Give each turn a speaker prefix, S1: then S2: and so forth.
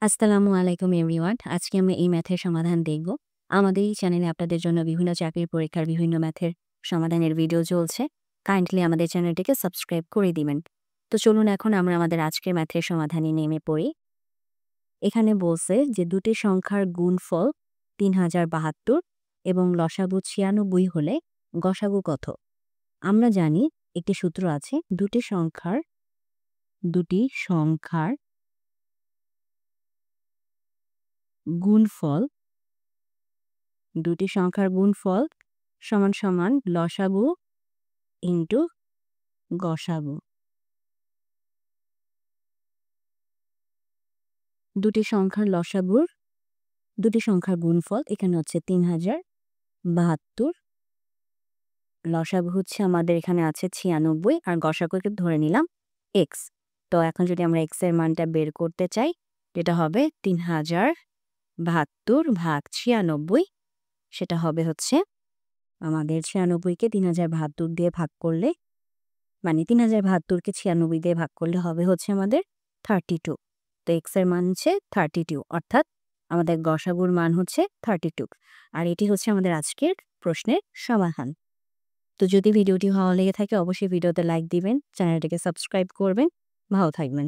S1: আসসালামু আলাইকুম এভরিওয়ান। আজকে আমরা এই ম্যাথের সমাধান দেখব। আমাদের এই চ্যানেলে আপনাদের জন্য বিভিন্ন চাকরির পরীক্ষার বিভিন্ন ম্যাথের সমাধানের ভিডিও চলছে। কাইন্ডলি আমাদের চ্যানেলটিকে সাবস্ক্রাইব করে দিবেন। তো চলুন এখন আমরা আমাদের আজকের ম্যাথের সমাধানে নেমে পড়ি। এখানে বলছে যে দুটি সংখ্যার গুণফল ৩০৭২ এবং লসাগু ৯৬ হলে গসাগু কত? আমরা জানি একটি সূত্র আছে দুটি সংখ্যার গুণফল সমান সমান লসাগু ইন্টু গসাগু। দুটি সংখ্যার গুণফল এখানে হচ্ছে ৩০৭২, লসাগু হচ্ছে আমাদের এখানে আছে ৯৬ আর গসাগুকে ধরে নিলাম এক্স। তো এখন যদি আমরা এক্স এর মানটা বের করতে চাই, যেটা হবে ৩০৭২ ভাগ ৯৬, সেটা হবে হচ্ছে আমাদের ৯৬কে ৩০৭২ দিয়ে ভাগ করলে, মানে ৩০৭২কে ৯৬ দিয়ে ভাগ করলে হবে হচ্ছে আমাদের 32। তো এক্স এর মান হচ্ছে 32, অর্থাৎ আমাদের গসাগুর মান হচ্ছে 32। আর এটি হচ্ছে আমাদের আজকের প্রশ্নের সমাধান। তো যদি ভিডিওটি ভালো লেগে থাকে অবশ্যই ভিডিওতে লাইক দিবেন, চ্যানেলটিকে সাবস্ক্রাইব করবেন। ভালো থাকবেন।